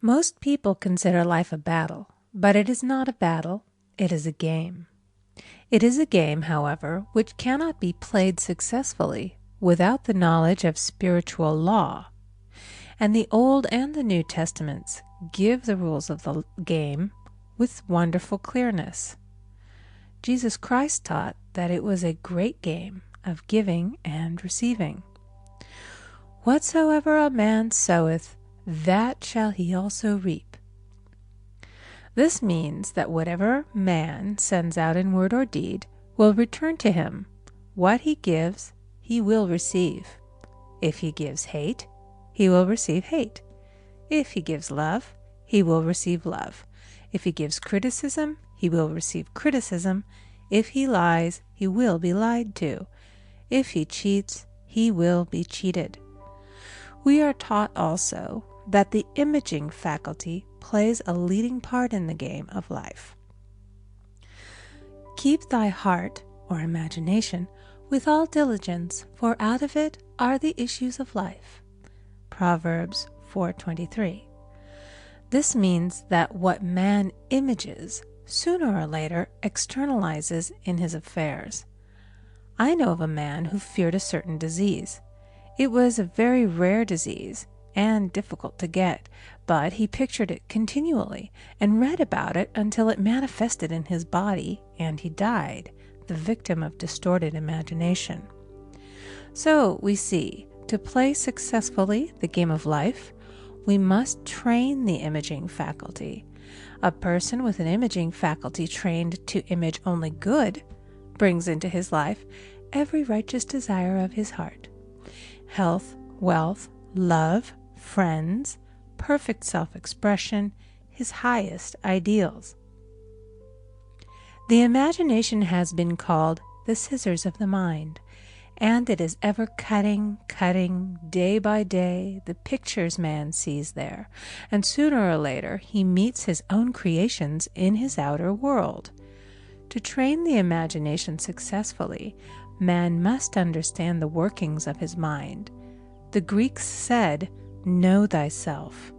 Most people consider life a battle, but it is not a battle, it is a game. It is a game, however, which cannot be played successfully without the knowledge of spiritual law. And the Old and the New Testaments give the rules of the game with wonderful clearness. Jesus Christ taught that it was a great game of giving and receiving. Whatsoever a man soweth, that shall he also reap. This means that whatever man sends out in word or deed will return to him. What he gives, he will receive. If he gives hate, he will receive hate. If he gives love, he will receive love. If he gives criticism, he will receive criticism. If he lies, he will be lied to. If he cheats, he will be cheated. We are taught also that the imaging faculty plays a leading part in the game of life. Keep thy heart, or imagination, with all diligence, for out of it are the issues of life. Proverbs 4:23. This means that what man images, sooner or later externalizes in his affairs. I know of a man who feared a certain disease. It was a very rare disease and difficult to get, but he pictured it continually and read about it until it manifested in his body and he died, the victim of distorted imagination. So we see, to play successfully the game of life, we must train the imaging faculty. A person with an imaging faculty trained to image only good brings into his life every righteous desire of his heart. Health, wealth, love, friends, perfect self-expression, his highest ideals. The imagination has been called the scissors of the mind, and it is ever cutting, day by day, the pictures man sees there, and sooner or later he meets his own creations in his outer world. To train the imagination successfully, man must understand the workings of his mind. The Greeks said, "Know thyself."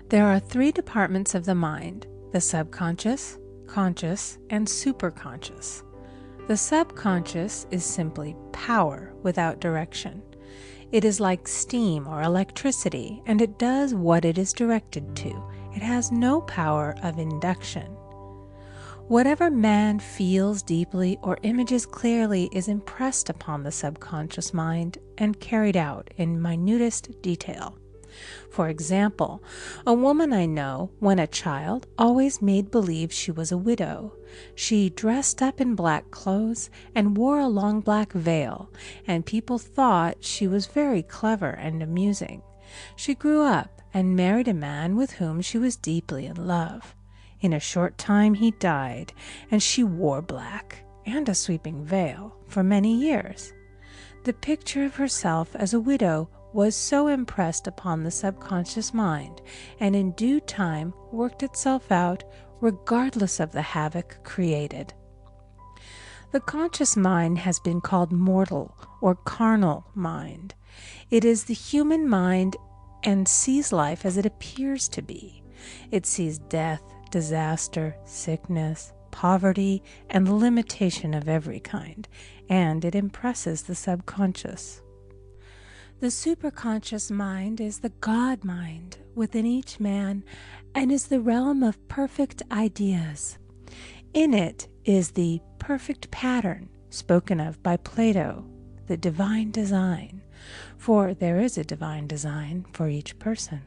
There are three departments of the mind: the subconscious, conscious, and superconscious. The subconscious is simply power without direction. It is like steam or electricity, and it does what it is directed to. It has no power of induction. Whatever man feels deeply or images clearly is impressed upon the subconscious mind and carried out in minutest detail. For example, a woman I know, when a child, always made believe she was a widow. She dressed up in black clothes and wore a long black veil, and people thought she was very clever and amusing. She grew up and married a man with whom she was deeply in love. In a short time he died, and she wore black and a sweeping veil for many years. The picture of herself as a widow was so impressed upon the subconscious mind, and in due time worked itself out regardless of the havoc created. The conscious mind has been called mortal or carnal mind. It is the human mind and sees life as it appears to be. It sees death, disaster, sickness, poverty, and limitation of every kind, and it impresses the subconscious. The superconscious mind is the God mind within each man and is the realm of perfect ideas. In it is the perfect pattern spoken of by Plato, the divine design, for there is a divine design for each person.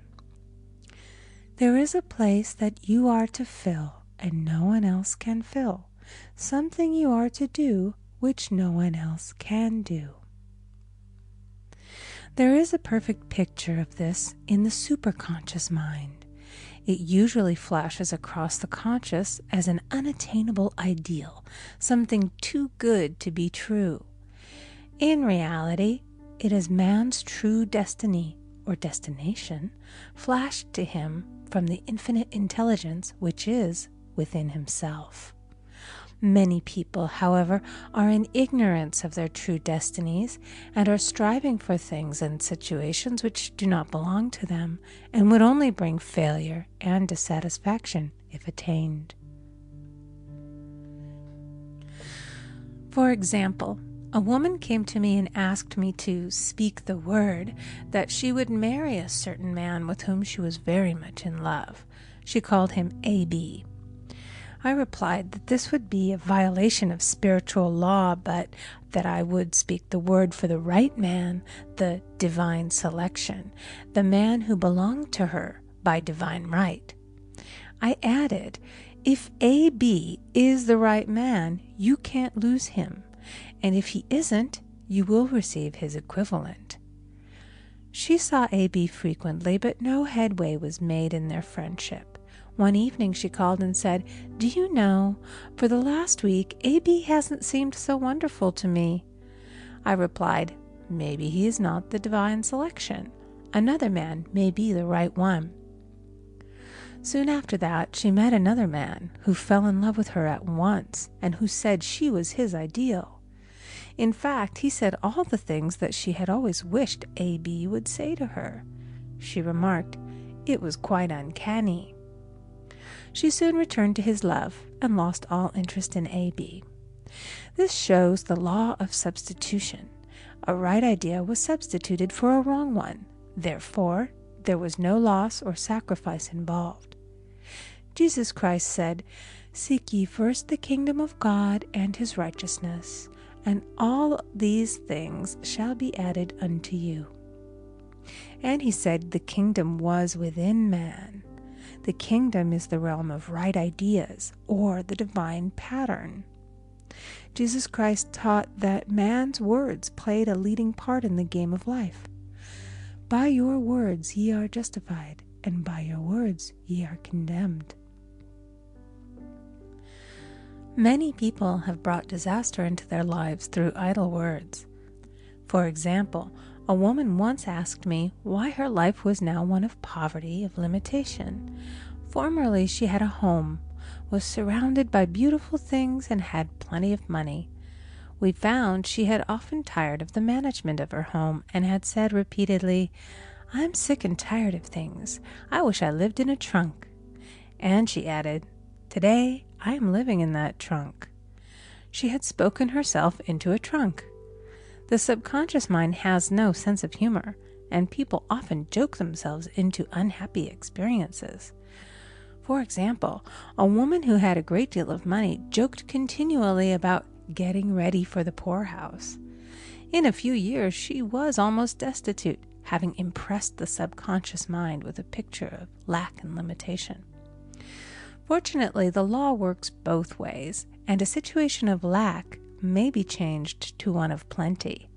There is a place that you are to fill and no one else can fill, something you are to do which no one else can do. There is a perfect picture of this in the superconscious mind. It usually flashes across the conscious as an unattainable ideal, something too good to be true. In reality, it is man's true destiny or destination flashed to him from the infinite intelligence which is within himself. Many people, however, are in ignorance of their true destinies and are striving for things and situations which do not belong to them and would only bring failure and dissatisfaction if attained. For example, a woman came to me and asked me to speak the word that she would marry a certain man with whom she was very much in love. She called him A.B. I replied that this would be a violation of spiritual law, but that I would speak the word for the right man, the divine selection, the man who belonged to her by divine right. I added, if A.B. is the right man, you can't lose him, and if he isn't, you will receive his equivalent. She saw A.B. frequently, but no headway was made in their friendship. One evening she called and said, "Do you know, for the last week, A.B. hasn't seemed so wonderful to me." I replied, "Maybe he is not the divine selection. Another man may be the right one." Soon after that, she met another man who fell in love with her at once and who said she was his ideal. In fact, he said all the things that she had always wished A.B. would say to her. She remarked, it was quite uncanny. She soon returned to his love and lost all interest in A.B. This shows the law of substitution. A right idea was substituted for a wrong one. Therefore, there was no loss or sacrifice involved. Jesus Christ said, "Seek ye first the kingdom of God and his righteousness, and all these things shall be added unto you." And he said the kingdom was within man. The kingdom is the realm of right ideas, or the divine pattern. Jesus Christ taught that man's words played a leading part in the game of life. By your words ye are justified, and by your words ye are condemned. Many people have brought disaster into their lives through idle words. For example, a woman once asked me why her life was now one of poverty, of limitation. Formerly she had a home, was surrounded by beautiful things, and had plenty of money. We found she had often tired of the management of her home and had said repeatedly, "I'm sick and tired of things. I wish I lived in a trunk." And she added, "Today I am living in that trunk." She had spoken herself into a trunk. The subconscious mind has no sense of humor, and people often joke themselves into unhappy experiences. For example, a woman who had a great deal of money joked continually about getting ready for the poorhouse. In a few years, she was almost destitute, having impressed the subconscious mind with a picture of lack and limitation. Fortunately, the law works both ways, and a situation of lack may be changed to one of plenty.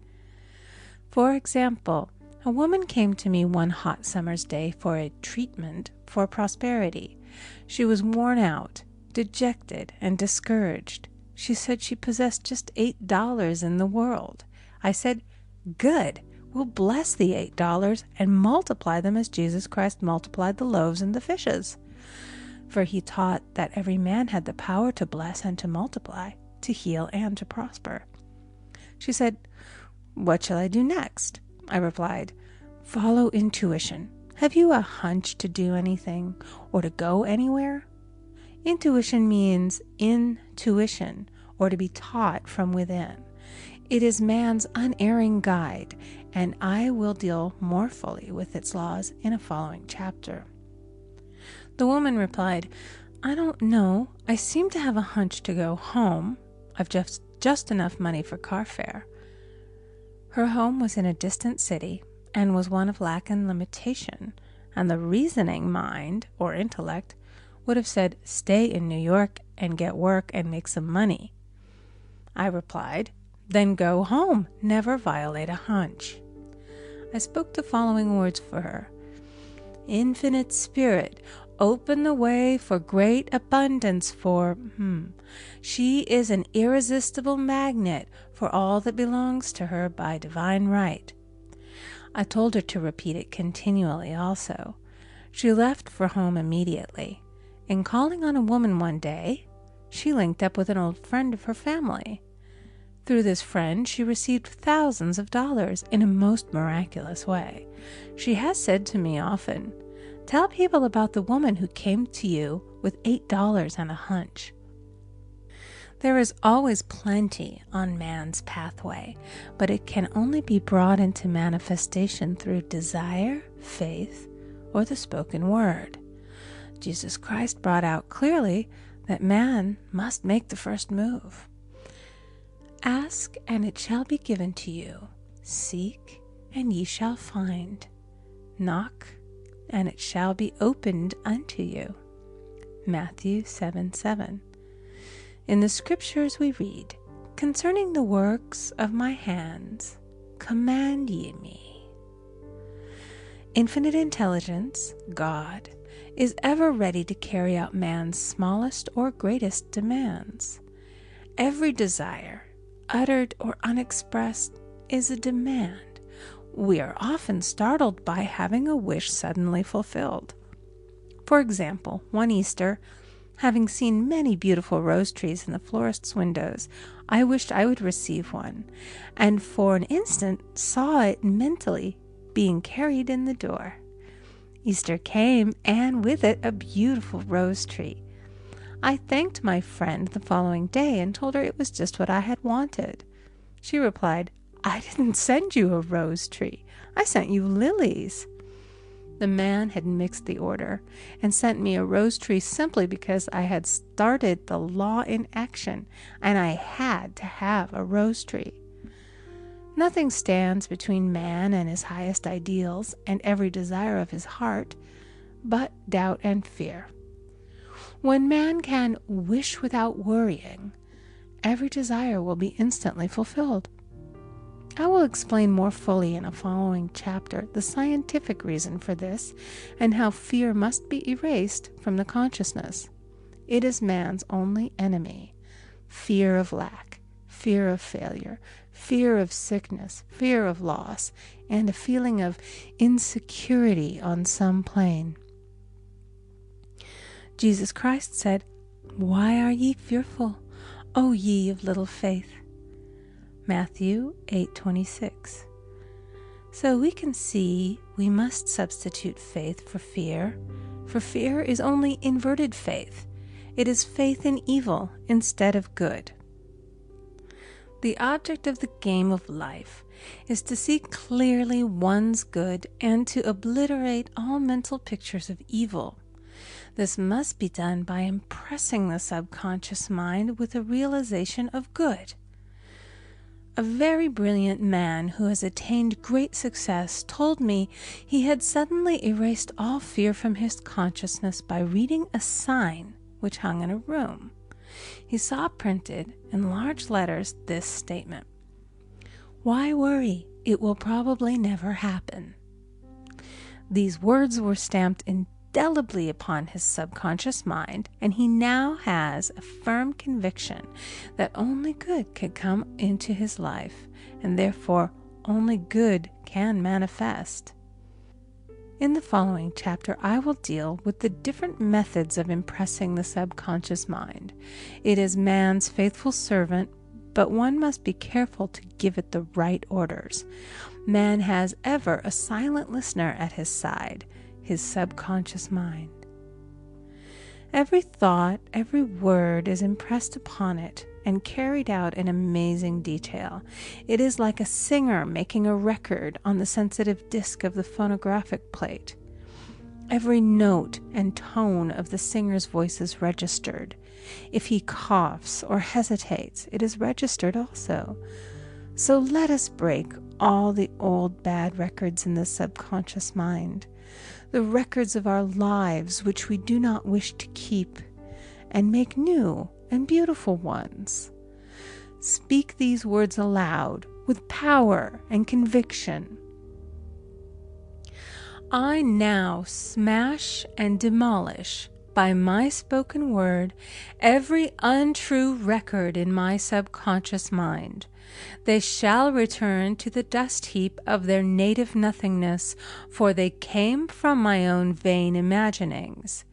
For example, a woman came to me one hot summer's day for a treatment for prosperity. She was worn out, dejected, and discouraged. She said she possessed just $8 in the world. I said, "Good, we'll bless the $8 and multiply them as Jesus Christ multiplied the loaves and the fishes." For he taught that every man had the power to bless and to multiply, to heal and to prosper. She said, "What shall I do next?" I replied, "Follow intuition. Have you a hunch to do anything or to go anywhere?" Intuition means intuition, or to be taught from within. It is man's unerring guide, and I will deal more fully with its laws in a following chapter. The woman replied, "I don't know. I seem to have a hunch to go home. I've just enough money for car fare." Her home was in a distant city and was one of lack and limitation, and the reasoning mind, or intellect, would have said, "Stay in New York and get work and make some money." I replied, "Then go home. Never violate a hunch." I spoke the following words for her. "Infinite Spirit, open the way for great abundance for She is an irresistible magnet for all that belongs to her by divine right." I told her to repeat it continually also. She left for home immediately. In calling on a woman one day, she linked up with an old friend of her family. Through this friend, she received thousands of dollars in a most miraculous way. She has said to me often, "Tell people about the woman who came to you with $8 and a hunch." There is always plenty on man's pathway, but it can only be brought into manifestation through desire, faith, or the spoken word. Jesus Christ brought out clearly that man must make the first move. Ask, and it shall be given to you. Seek, and ye shall find. Knock, and it shall be opened unto you. Matthew 7:7. In the scriptures we read, "Concerning the works of my hands, command ye me." Infinite intelligence, God, is ever ready to carry out man's smallest or greatest demands. Every desire, uttered or unexpressed, is a demand. We are often startled by having a wish suddenly fulfilled. For example, one Easter, having seen many beautiful rose trees in the florist's windows, I wished I would receive one, and for an instant saw it mentally being carried in the door. Easter came, and with it a beautiful rose tree. I thanked my friend the following day and told her it was just what I had wanted. She replied, "I didn't send you a rose tree. I sent you lilies." The man had mixed the order and sent me a rose tree simply because I had started the law in action and I had to have a rose tree. Nothing stands between man and his highest ideals and every desire of his heart but doubt and fear. When man can wish without worrying, every desire will be instantly fulfilled. I will explain more fully in a following chapter the scientific reason for this and how fear must be erased from the consciousness. It is man's only enemy. Fear of lack, fear of failure, fear of sickness, fear of loss, and a feeling of insecurity on some plane. Jesus Christ said, "Why are ye fearful, O ye of little faith?" Matthew 8:26. So we can see we must substitute faith for fear is only inverted faith. It is faith in evil instead of good. The object of the game of life is to see clearly one's good and to obliterate all mental pictures of evil. This must be done by impressing the subconscious mind with a realization of good. A very brilliant man who has attained great success told me he had suddenly erased all fear from his consciousness by reading a sign which hung in a room. He saw printed in large letters this statement: "Why worry? It will probably never happen." These words were stamped indelibly upon his subconscious mind, and he now has a firm conviction that only good can come into his life, and therefore only good can manifest. In the following chapter, I will deal with the different methods of impressing the subconscious mind. It is man's faithful servant, but one must be careful to give it the right orders. Man has ever a silent listener at his side, his subconscious mind. Every thought, every word is impressed upon it and carried out in amazing detail. It is like a singer making a record on the sensitive disc of the phonographic plate. Every note and tone of the singer's voice is registered. If he coughs or hesitates, it is registered also. So let us break all the old bad records in the subconscious mind, the records of our lives which we do not wish to keep, and make new and beautiful ones. Speak these words aloud with power and conviction. I now smash and demolish by my spoken word every untrue record in my subconscious mind. They shall return to the dust heap of their native nothingness, for they came from my own vain imaginings.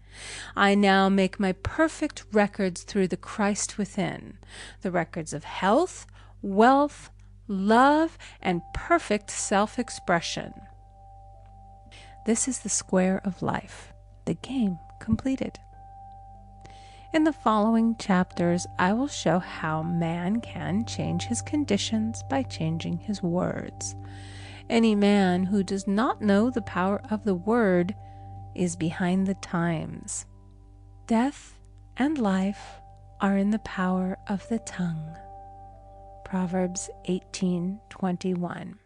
I now make my perfect records through the Christ within, the records of health, wealth, love, and perfect self-expression. This is the square of life, the game completed. In the following chapters, I will show how man can change his conditions by changing his words. Any man who does not know the power of the word is behind the times. Death and life are in the power of the tongue. Proverbs 18:21.